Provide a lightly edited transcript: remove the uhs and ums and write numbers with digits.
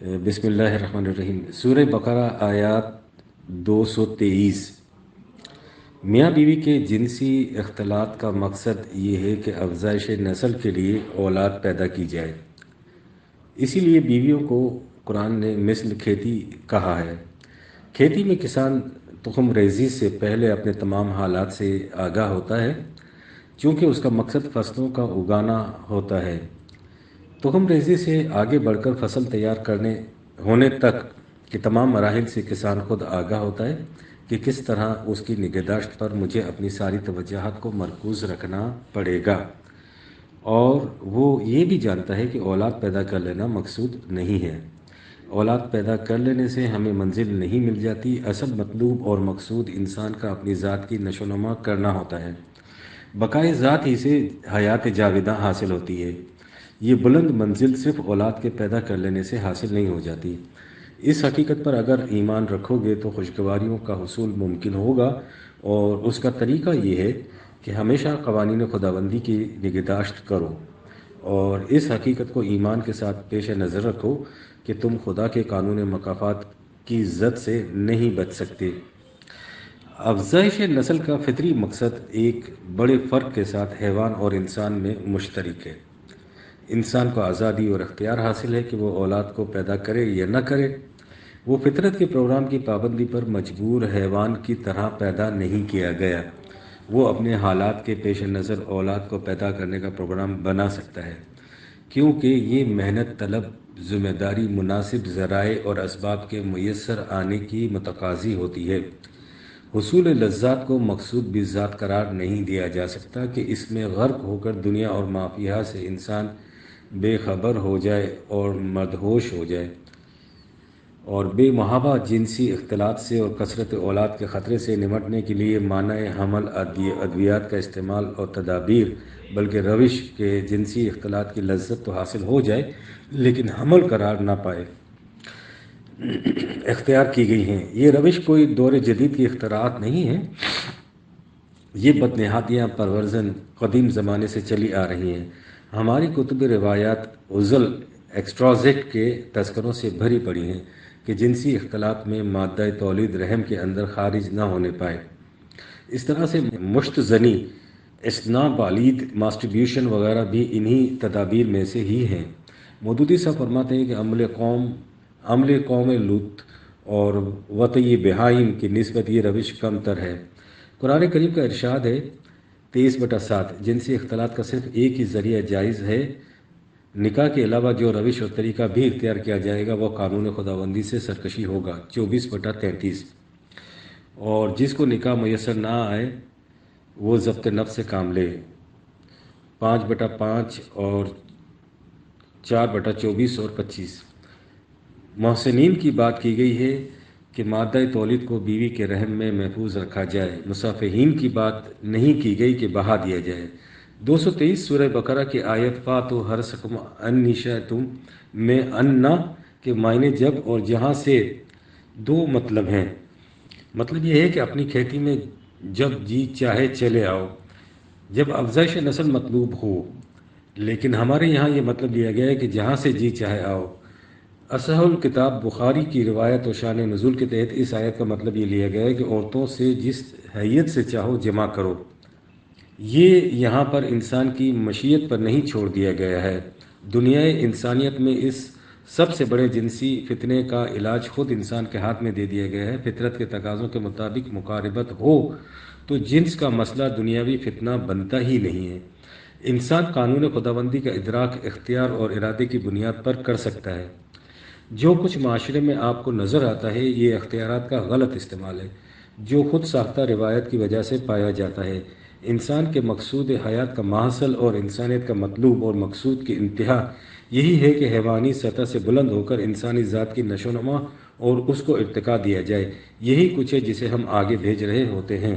بسم اللہ الرحمن الرحیم۔ سورہ بقرہ آیات 223۔ میاں بیوی کے جنسی اختلاط کا مقصد یہ ہے کہ افزائش نسل کے لیے اولاد پیدا کی جائے۔ اسی لیے بیویوں کو قرآن نے مثل کھیتی کہا ہے۔ کھیتی میں کسان تخم ریزی سے پہلے اپنے تمام حالات سے آگاہ ہوتا ہے، چونکہ اس کا مقصد فصلوں کا اگانا ہوتا ہے۔ تخم ریزی سے آگے بڑھ کر فصل تیار ہونے تک کے تمام مراحل سے کسان خود آگاہ ہوتا ہے کہ کس طرح اس کی نگہداشت پر مجھے اپنی ساری توجہات کو مرکوز رکھنا پڑے گا، اور وہ یہ بھی جانتا ہے کہ اولاد پیدا کر لینا مقصود نہیں ہے۔ اولاد پیدا کر لینے سے ہمیں منزل نہیں مل جاتی، اصل مطلوب اور مقصود انسان کا اپنی ذات کی نشو و نما کرنا ہوتا ہے۔ بقائے ذات ہی سے حیات جاوداں حاصل ہوتی ہے۔ یہ بلند منزل صرف اولاد کے پیدا کر لینے سے حاصل نہیں ہو جاتی۔ اس حقیقت پر اگر ایمان رکھو گے تو خوشگواریوں کا حصول ممکن ہوگا، اور اس کا طریقہ یہ ہے کہ ہمیشہ قوانین خداوندی کی نگہداشت کرو، اور اس حقیقت کو ایمان کے ساتھ پیش نظر رکھو کہ تم خدا کے قانون مکافات کی زد سے نہیں بچ سکتے۔ افزائش نسل کا فطری مقصد ایک بڑے فرق کے ساتھ حیوان اور انسان میں مشترک ہے۔ انسان کو آزادی اور اختیار حاصل ہے کہ وہ اولاد کو پیدا کرے یا نہ کرے۔ وہ فطرت کے پروگرام کی پابندی پر مجبور حیوان کی طرح پیدا نہیں کیا گیا۔ وہ اپنے حالات کے پیش نظر اولاد کو پیدا کرنے کا پروگرام بنا سکتا ہے، کیونکہ یہ محنت طلب ذمہ داری مناسب ذرائع اور اسباب کے میسر آنے کی متقاضی ہوتی ہے۔ حصول لذات کو مقصود بذات قرار نہیں دیا جا سکتا کہ اس میں غرق ہو کر دنیا اور ما فیہا سے انسان بے خبر ہو جائے اور مدہوش ہو جائے، اور بے محابہ جنسی اختلاط سے اور کثرت اولاد کے خطرے سے نمٹنے کے لیے مانع حمل ادویات کا استعمال اور تدابیر، بلکہ روش کے جنسی اختلاط کی لذت تو حاصل ہو جائے لیکن حمل قرار نہ پائے، اختیار کی گئی ہیں۔ یہ روش کوئی دور جدید کی اختراعات نہیں ہیں، یہ بدنہادیاں پرورزن قدیم زمانے سے چلی آ رہی ہیں۔ ہماری کتب روایات عزل ایکسٹرازیٹ کے تذکروں سے بھری پڑی ہیں کہ جنسی اختلاط میں مادہ تولید رحم کے اندر خارج نہ ہونے پائے۔ اس طرح سے مشت زنی، اثناء بالید، ماسٹربیوشن وغیرہ بھی انہی تدابیر میں سے ہی ہیں۔ مودودی صاحب فرماتے ہیں کہ عمل قوم لوط اور وطی بہائم کی نسبت یہ روش کم تر ہے۔ قرآن کریم کا ارشاد ہے 23/7، جنسی اختلاط کا صرف ایک ہی ذریعہ جائز ہے، نکاح کے علاوہ جو روش اور طریقہ بھی اختیار کیا جائے گا وہ قانون خداوندی سے سرکشی ہوگا۔ 24/33، اور جس کو نکاح میسر نہ آئے وہ ضبط نفس سے کام لے۔ 5/5 اور 4/24 اور 25۔ محسنین کی بات کی گئی ہے کہ مادہ تولید کو بیوی کے رحم میں محفوظ رکھا جائے۔ مصافحین کی بات نہیں کی گئی کہ بہا دیا جائے۔ 223 سورہ بقرہ کی آیت فاتو حرثکم انی شئتم میں انا کے معنی جب اور جہاں سے دو مطلب ہیں۔ مطلب یہ ہے کہ اپنی کھیتی میں جب جی چاہے چلے آؤ، جب افزائش نسل مطلوب ہو، لیکن ہمارے یہاں یہ مطلب لیا گیا ہے کہ جہاں سے جی چاہے آؤ۔ اصح الکتاب بخاری کی روایت و شان نزول کے تحت اس آیت کا مطلب یہ لیا گیا ہے کہ عورتوں سے جس حیثیت سے چاہو جمع کرو۔ یہ یہاں پر انسان کی مشیت پر نہیں چھوڑ دیا گیا ہے۔ دنیائے انسانیت میں اس سب سے بڑے جنسی فتنے کا علاج خود انسان کے ہاتھ میں دے دیا گیا ہے۔ فطرت کے تقاضوں کے مطابق مقاربت ہو تو جنس کا مسئلہ دنیاوی فتنہ بنتا ہی نہیں ہے۔ انسان قانون خداوندی کا ادراک اختیار اور ارادے کی بنیاد پر کر سکتا ہے۔ جو کچھ معاشرے میں آپ کو نظر آتا ہے یہ اختیارات کا غلط استعمال ہے جو خود ساختہ روایت کی وجہ سے پایا جاتا ہے۔ انسان کے مقصود حیات کا ماحصل اور انسانیت کا مطلوب اور مقصود کی انتہا یہی ہے کہ حیوانی سطح سے بلند ہو کر انسانی ذات کی نشو و نما اور اس کو ارتقا دیا جائے۔ یہی کچھ ہے جسے ہم آگے بھیج رہے ہوتے ہیں۔